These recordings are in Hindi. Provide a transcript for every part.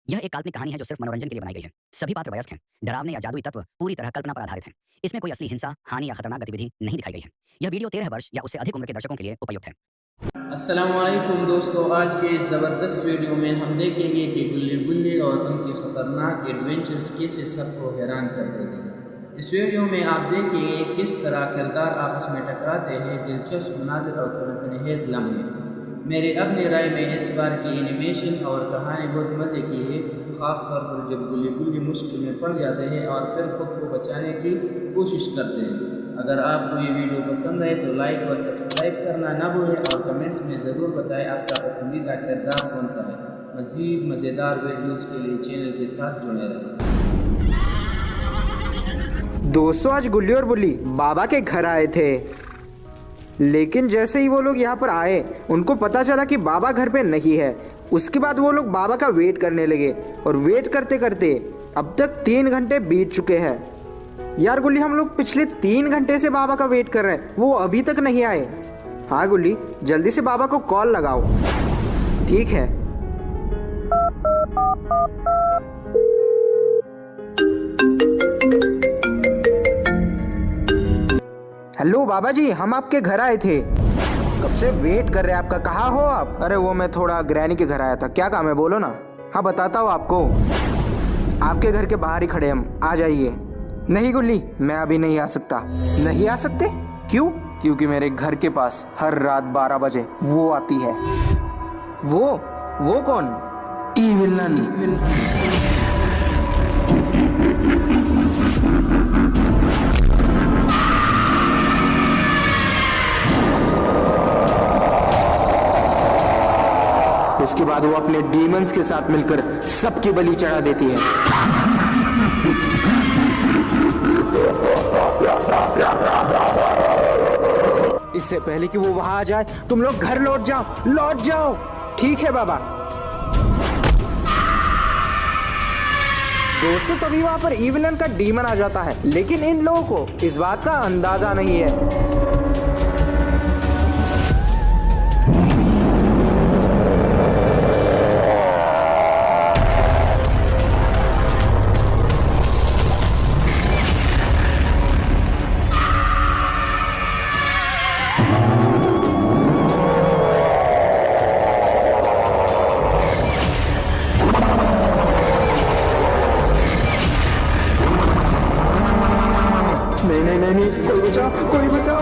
यह एक काल्पनिक कहानी है जो सिर्फ मनोरंजन के लिए बनाई गई है। सभी पात्र वयस्क हैं। डरावने या जादुई तत्व पूरी तरह कल्पना पर आधारित हैं। इसमें कोई असली हिंसा, हानि या खतरनाक गतिविधि नहीं दिखाई गई है। यह वीडियो 13 वर्ष या उससे अधिक उम्र के दर्शकों के लिए उपयुक्त है। अस्सलामुअलैकुम दोस्तों, आज के इस ज़बरदस्त वीडियो में हम देखेंगे कि गुल्ली बुल्ली और उनके ख़तरनाक एडवेंचर्स कैसे सबको हैरान कर देंगे। इस वीडियो में आप देखेंगे किस तरह किरदार आपस में टकराते हैं, दिलचस्प मनाज़िर और सनसनीखेज़ लम्हे। मेरी अपनी राय में इस बार की एनिमेशन और कहानी बहुत मज़े की है, ख़ास तौर पर जब गुल्ली बुल्ली मुश्किल में पड़ जाते हैं और फिर ख़ुद को बचाने की कोशिश करते हैं। अगर आपको ये वीडियो पसंद आए तो लाइक और सब्सक्राइब करना ना भूलें और कमेंट्स में ज़रूर बताएं आपका पसंदीदा किरदार कौन सा है। मज़ीद मज़ेदार वीडियोज़ के लिए चैनल के साथ जुड़े रहें। दोस्तों, आज गुल्ली और बुल्ली बाबा के घर आए थे, लेकिन जैसे ही वो लोग यहाँ पर आए उनको पता चला कि बाबा घर पे नहीं है। उसके बाद वो लोग बाबा का वेट करने लगे और वेट करते करते अब तक 3 घंटे बीत चुके हैं। यार गुल्ली, हम लोग पिछले 3 घंटे से बाबा का वेट कर रहे हैं, वो अभी तक नहीं आए। हाँ गुल्ली, जल्दी से बाबा को कॉल लगाओ। ठीक है। हेलो बाबा जी, हम आपके घर आए थे, कब से वेट कर रहे हैं आपका। कहाँ हो आप? अरे वो मैं थोड़ा ग्रैनी के घर आया था। क्या काम है बोलो ना। हाँ बताता हूँ आपको, आपके घर के बाहर ही खड़े हम, आ जाइए। नहीं गुल्ली, मैं अभी नहीं आ सकता। नहीं आ सकते? क्यों? क्योंकि मेरे घर के पास हर रात 12 बजे वो आती है। वो कौन? ईविलन। उसके बाद वो अपने डीमंस के साथ मिलकर सबकी बलि चढ़ा देती है। इससे पहले कि वो वहां आ जाए, तुम लोग घर लौट जाओ। ठीक है बाबा। दोस्तों, तभी वहां पर ईविलन का डीमन आ जाता है, लेकिन इन लोगों को इस बात का अंदाजा नहीं है। नहीं, कोई बचाओ।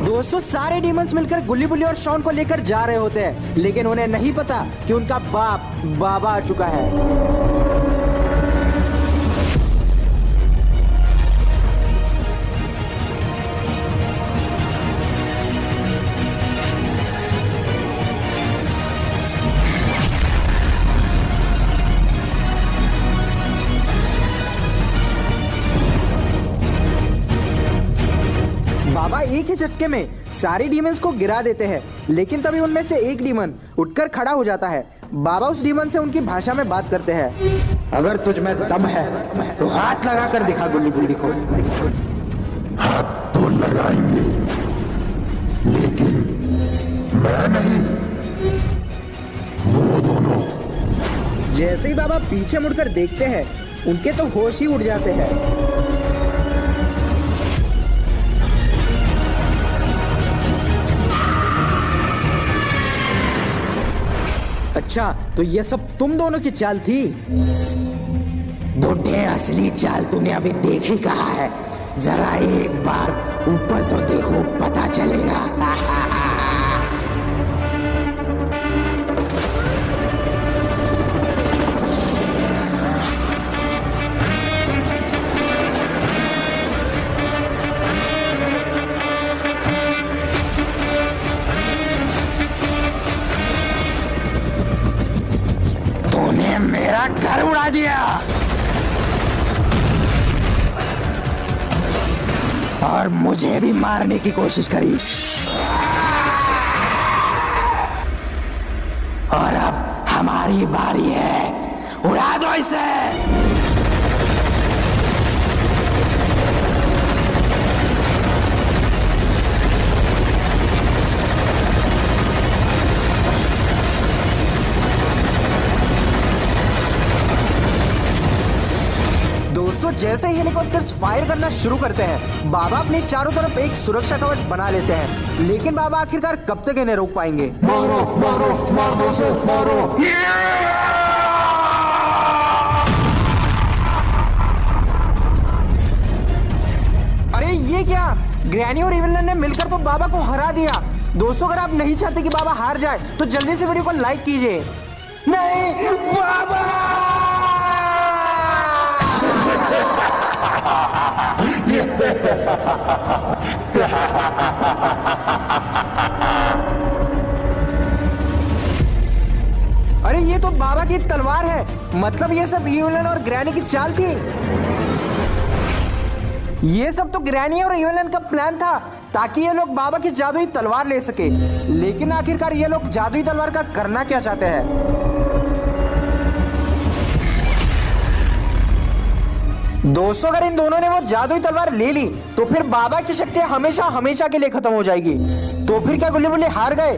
दोस्तों, सारे डीमंस मिलकर गुल्ली बुल्ली और शॉन को लेकर जा रहे होते हैं, लेकिन उन्हें नहीं पता कि उनका बाबा आ चुका है। बाबा एक ही झटके में सारे डीमंस को गिरा देते हैं, लेकिन तभी उनमें से एक डीमन उठकर खड़ा हो जाता है। बाबा उस डीमन से उनकी भाषा में बात करते हैं। अगर तुझ में दम है तो हाथ लगा कर दिखा गुल्ली बुल्ली को। हाथ तो लगाएंगे, लेकिन मैं नहीं, वो दोनों। जैसे ही बाबा पीछे मुड़कर देखते हैं, उनके तो होश ही उड़ जाते हैं। अच्छा, तो ये सब तुम दोनों की चाल थी? बुढ़े, असली चाल तूने अभी देख ही कहा है। जरा एक बार ऊपर तो देखो, पता चलेगा। दिया और मुझे भी मारने की कोशिश करी, और अब हमारी बारी है, उड़ा दो इसे। दोस्तों जैसे ही हेलीकॉप्टर्स फायर करना शुरू करते हैं, बाबा अपने चारों तरफ एक सुरक्षा कवच बना लेते हैं, लेकिन बाबा आखिरकार कब तक इन्हें रोक पाएंगे? मारो मारो मार दो उसे, मारो। अरे ये क्या, ग्रैनी और इविलन ने मिलकर तो बाबा को हरा दिया। दोस्तों अगर आप नहीं चाहते कि बाबा हार जाए तो जल्दी से वीडियो को लाइक कीजिए। नहीं बाबा! अरे ये तो बाबा की तलवार है, मतलब ये सब इविलन और ग्रैनी की चाल थी। ये सब तो ग्रैनी और इविलन का प्लान था ताकि ये लोग बाबा की जादुई तलवार ले सके, लेकिन आखिरकार ये लोग जादुई तलवार का करना क्या चाहते हैं? दोस्तों अगर इन दोनों ने वो जादुई तलवार ले ली तो फिर बाबा की शक्तियां हमेशा हमेशा के लिए खत्म हो जाएगी। तो फिर क्या गुल्ली बुल्ली हार गए,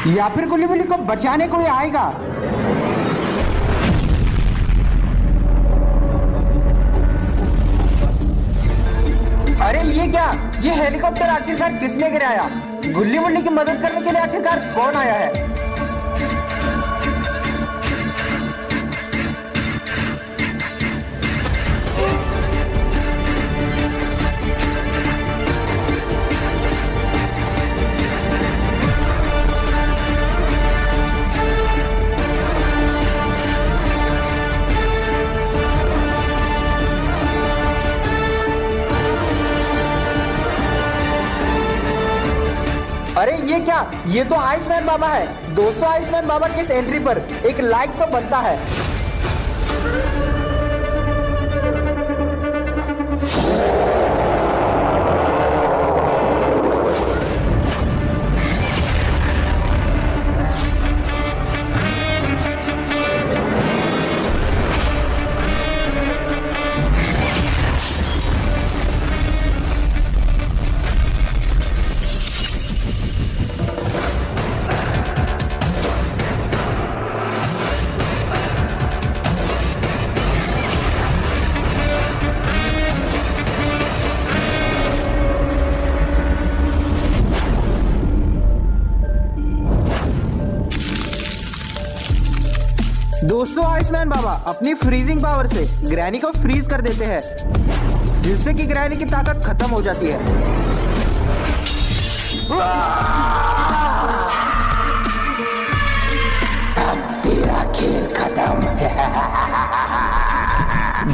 या फिर गुल्ली बुल्ली को बचाने कोई आएगा? अरे ये क्या, ये हेलीकॉप्टर आखिरकार किसने गिराया? गुल्ली बुल्ली की मदद करने के लिए आखिरकार कौन आया है? अरे ये क्या, ये तो आइसमैन बाबा है। दोस्तों आइसमैन बाबा की इस एंट्री पर एक लाइक तो बनता है। दोस्तों आइसमैन बाबा अपनी फ्रीजिंग पावर से ग्रैनी को फ्रीज कर देते हैं, जिससे कि ग्रैनी की ताकत खत्म हो जाती है। अब तेरा खेल खत्म।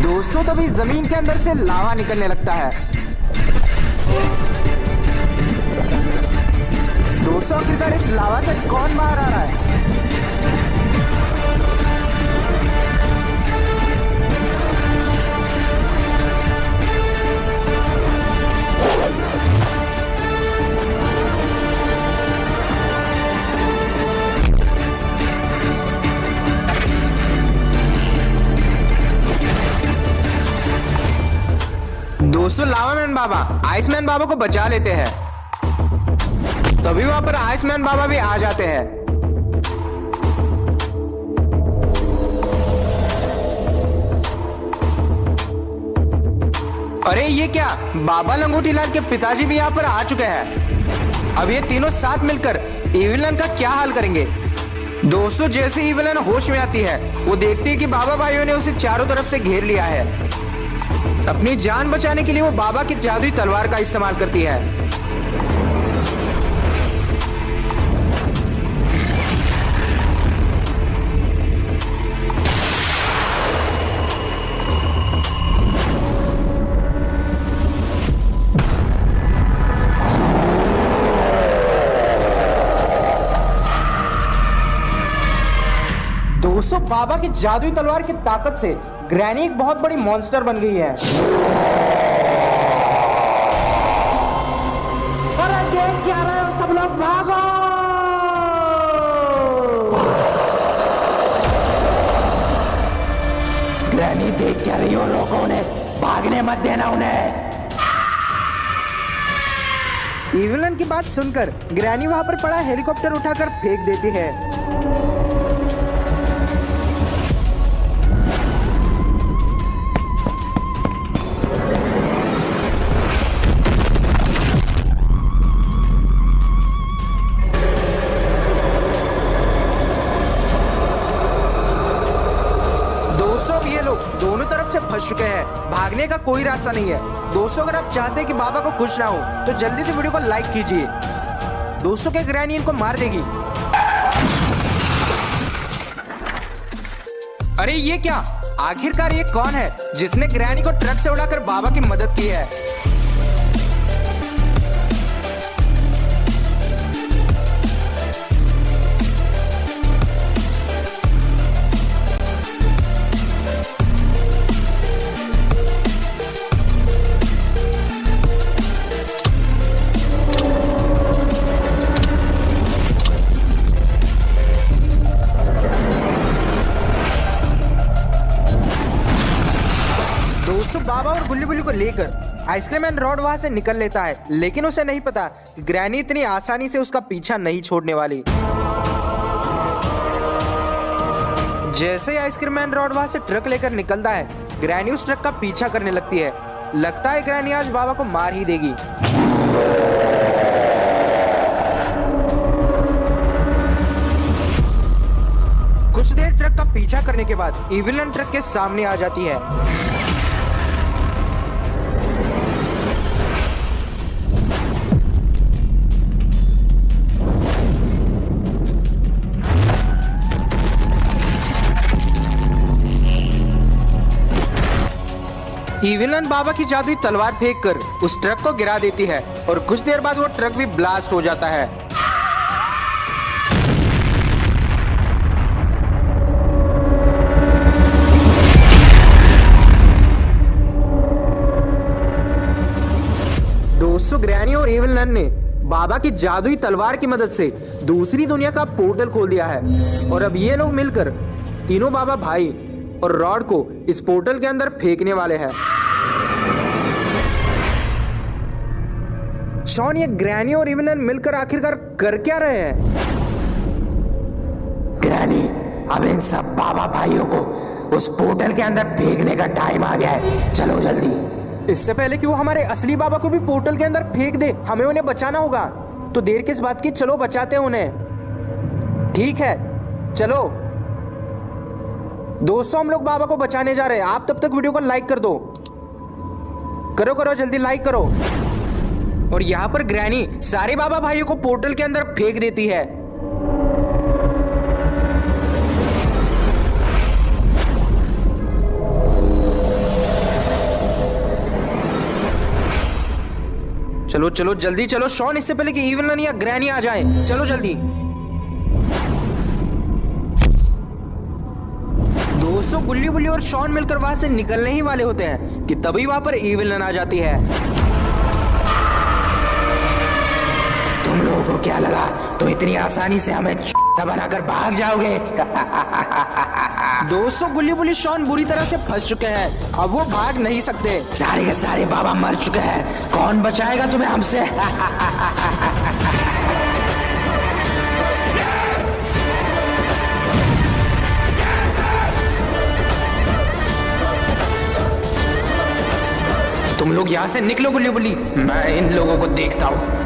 दोस्तों तभी जमीन के अंदर से लावा निकलने लगता है। दोस्तों आखिरकार इस लावा से कौन बाहर आ रहा है? दोस्तों लावा मैन बाबा आइसमैन बाबा को बचा लेते हैं, तभी वहां पर आइसमैन बाबा भी आ जाते हैं। अरे ये क्या, बाबा लंगोटी लाल के पिताजी भी यहाँ पर आ चुके हैं। अब ये तीनों साथ मिलकर इविलन का क्या हाल करेंगे? दोस्तों जैसे इविलन होश में आती है, वो देखती है कि बाबा भाइयों ने उसे चारों तरफ से घेर लिया है। अपनी जान बचाने के लिए वो बाबा की जादुई तलवार का इस्तेमाल करती है। दोस्तों बाबा की जादुई तलवार की ताकत से ग्रैनी एक बहुत बड़ी मॉन्स्टर बन गई है। अरे देख क्या रहे हो सब लोग, भागो! ग्रैनी देख क्या रही हो लोगों ने, भागने मत देना उन्हें। इविलन की बात सुनकर ग्रैनी वहां पर पड़ा हेलीकॉप्टर उठाकर फेंक देती है। ये लोग दोनों तरफ से फंस चुके हैं, भागने का कोई रास्ता नहीं है। दोस्तों अगर आप चाहते हैं कि बाबा को कुछ ना हो तो जल्दी से वीडियो को लाइक कीजिए। दोस्तों के ग्रैनी इनको मार देगी। अरे ये क्या, आखिरकार ये कौन है जिसने ग्रैनी को ट्रक से उड़ाकर बाबा की मदद की है? दोस्तों बाबा और गुल्ली बुल्ली को लेकर आइसक्रीम मैन रॉड वहां से निकल लेता है, लेकिन उसे नहीं पता ग्रैनी इतनी आसानी से उसका पीछा नहीं छोड़ने वाली। जैसे ही आइसक्रीम मैन रॉड वहां से ट्रक लेकर निकलता है, ग्रैनी उस ट्रक का पीछा करने लगती है। लगता है ग्रैनी आज बाबा को मार ही देगी। कुछ देर ट्रक का पीछा करने के बाद इविलन ट्रक के सामने आ जाती है। इविलन बाबा की जादुई तलवार फेंककर उस ट्रक को गिरा देती है और कुछ देर बाद वो ट्रक भी ब्लास्ट हो जाता है। दोस्तों ग्रैनी और इविलन ने बाबा की जादुई तलवार की मदद से दूसरी दुनिया का पोर्टल खोल दिया है और अब ये लोग मिलकर तीनों बाबा भाई और रॉड को इस पोर्टल के अंदर फेंकने वाले हैं। शॉन, ये ग्रैनी और इविलन मिलकर आखिरकार कर क्या रहे हैं? ग्रैनी, अब इन सब बाबा भाइयों को उस पोर्टल के अंदर फेंकने का टाइम आ गया है, चलो जल्दी। इससे पहले कि वो हमारे असली बाबा को भी पोर्टल के अंदर फेंक दे, हमें उन्हें बचाना होगा। तो देर किस बात की, चलो बचाते हैं उन्हें। ठीक है चलो दोस्तों, हम लोग बाबा को बचाने जा रहे हैं। आप तब तक वीडियो को लाइक कर दो, करो करो जल्दी लाइक करो। और यहाँ पर ग्रैनी सारे बाबा भाइयों को पोर्टल के अंदर फेंक देती है। चलो चलो जल्दी चलो शॉन, इससे पहले कि इविलन या ग्रैनी आ जाए, चलो जल्दी। दोस्तों गुल्ली बुल्ली और शॉन मिलकर वहां से निकलने ही वाले होते हैं कि तभी वहां पर इविलन आ जाती है। तुम लोगों को क्या लगा तुम इतनी आसानी से हमें बनाकर भाग जाओगे? दोस्तों गुल्ली बुल्ली शॉन बुरी तरह से फंस चुके हैं, अब वो भाग नहीं सकते। सारे के सारे बाबा मर चुके हैं, कौन बचाएगा तुम्हें हमसे? तुम लोग यहाँ से निकलो गुल्ली बुल्ली, मैं इन लोगों को देखता हूँ।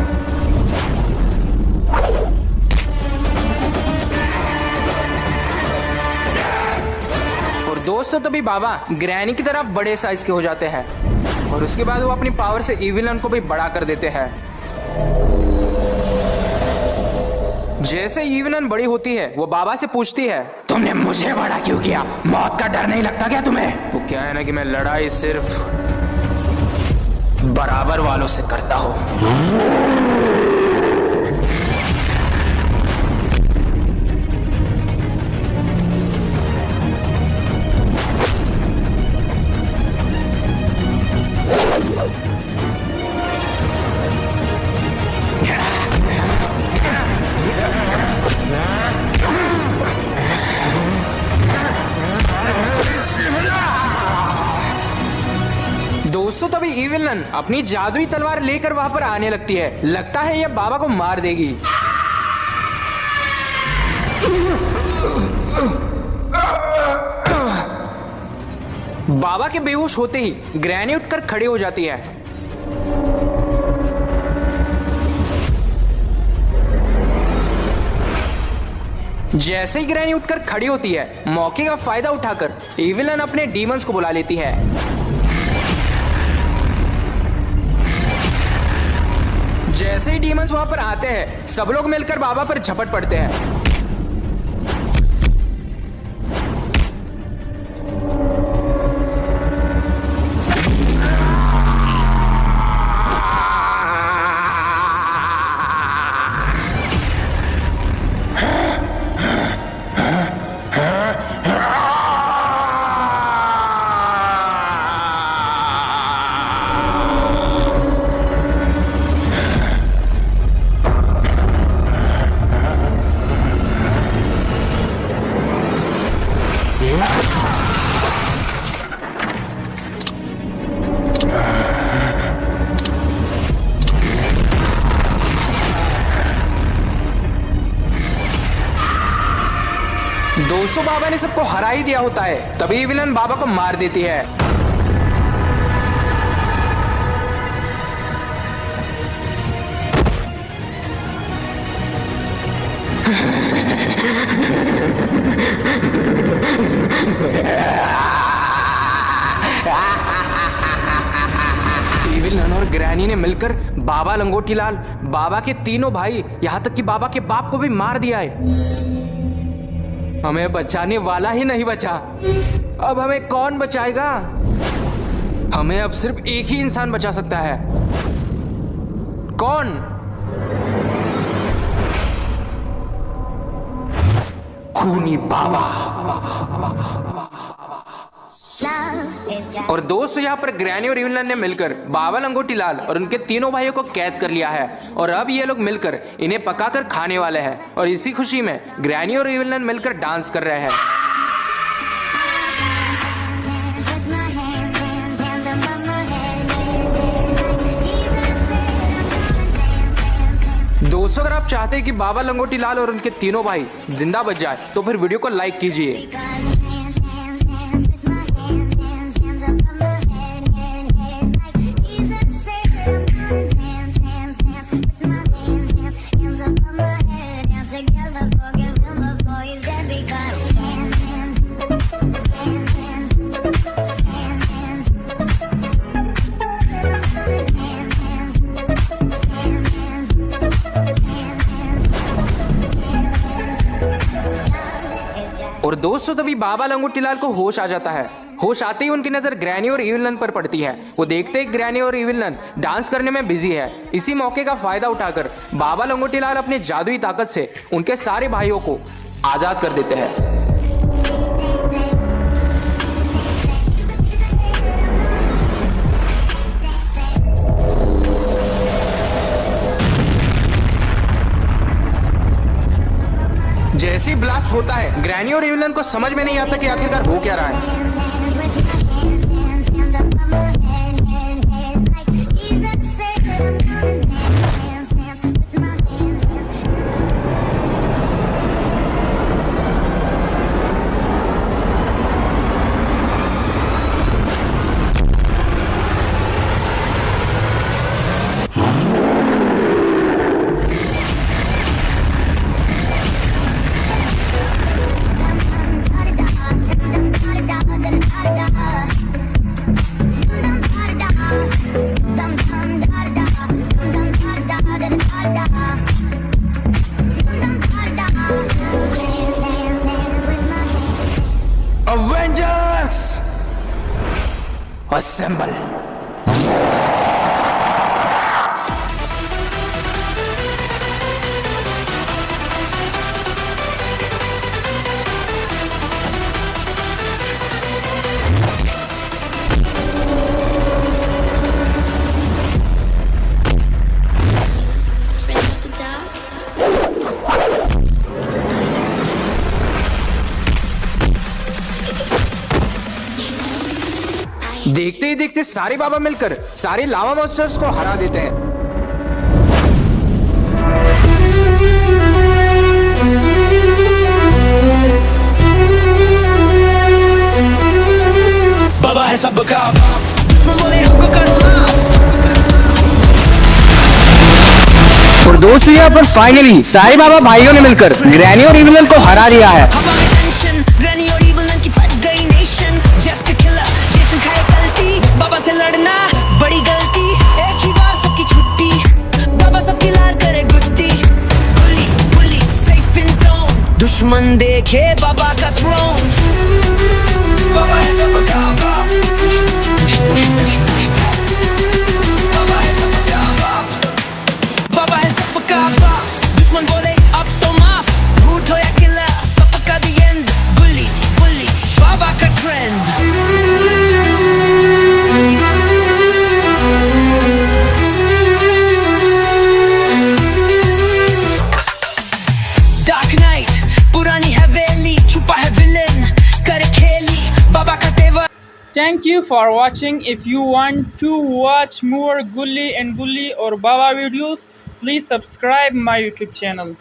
और दोस्तों तभी बाबा ग्रैनी की तरह बड़े साइज के हो जाते हैं और उसके बाद वो अपनी पावर से इविलन को भी बड़ा कर देते हैं। जैसे इविलन बड़ी होती है वो बाबा से पूछती है, तुमने मुझे बड़ा क्यों किया? मौत का डर नहीं लगता क्या तुम्हें? वो क्या है ना कि मैं लड़ाई सिर्फ बराबर वालों से करता हूँ। तभी इविलन अपनी जादुई तलवार लेकर वहां पर आने लगती है। लगता है यह बाबा को मार देगी। बाबा के बेहोश होते ही ग्रैनी उठकर खड़ी हो जाती है। जैसे ही ग्रैनी उठकर खड़ी होती है, मौके का फायदा उठाकर इविलन अपने डीमंस को बुला लेती है। जैसे ही डीमंस वहां पर आते हैं, सब लोग मिलकर बाबा पर झपट पड़ते हैं। दोस्तों, बाबा ने सबको हरा ही दिया होता है, तभी विलन बाबा को मार देती है। विलन और ग्रैनी ने मिलकर बाबा लंगोटी लाल, बाबा के तीनों भाई, यहाँ तक कि बाबा के बाप को भी मार दिया है। हमें बचाने वाला ही नहीं बचा, अब हमें कौन बचाएगा? हमें अब सिर्फ एक ही इंसान बचा सकता है। कौन? खूनी बाबा। और दोस्तों, यहाँ पर ग्रैनी और इविलन ने मिलकर बाबा लंगोटी लाल और उनके तीनों भाइयों को कैद कर लिया है और अब ये लोग मिलकर इन्हें पकाकर खाने वाले हैं। और इसी खुशी में ग्रैनी और इविलन मिलकर डांस कर रहे हैं। दोस्तों, अगर आप चाहते हैं कि बाबा लंगोटी लाल और उनके तीनों भाई जिंदा बच जाए तो फिर वीडियो को लाइक कीजिए। और दोस्तों, तभी बाबा लंगोटी लाल को होश आ जाता है। होश आते ही उनकी नजर ग्रैनी और इविलन पर पड़ती है। वो देखते ही ग्रैनी और इविलन डांस करने में बिजी है। इसी मौके का फायदा उठाकर बाबा लंगोटी लाल अपनी जादुई ताकत से उनके सारे भाइयों को आजाद कर देते हैं। जैसे ही ब्लास्ट होता है, ग्रैनी और इविलन को समझ में नहीं आता कि आखिरकार हो क्या रहा है। Avengers! Assemble! देखते ही देखते सारे बाबा मिलकर सारे लावा मॉन्स्टर्स को हरा देते हैं। बाबा है सबका बाप, दुश्मन बोले हमको करना। और दोस्तों यहाँ पर फाइनली सारे बाबा भाइयों ने मिलकर ग्रैनी और इविलन को हरा दिया है। हवा में टेंशन, ग्रैनी और इविलन की फट गई नेशन। जेफ का किलर, जेसन खाए गलती, बाबा से लड़ना बड़ी गलती। एक ही बार सबकी छुट्टी, बाबा सबकी लार करे गुट्टी। बुली बुली सेफ इन जोन, दुश्मन देखे बाबा का थ्रोन। बाबा है सबका बाप, बाबा है सबका बाप, बाबा है सबका बाप। दुश्मन बोले अब तो माफ, भूत हो या किला सबका दी एंड। बुली बुली बाबा का ट्रेंड। डार्क नाइट पुरानी हवेली, छुपा है विलेन करे खेली बाबा का तेवर। Thank you for watching. If you want to watch more Gully and Bully or Baba videos, please subscribe my YouTube channel.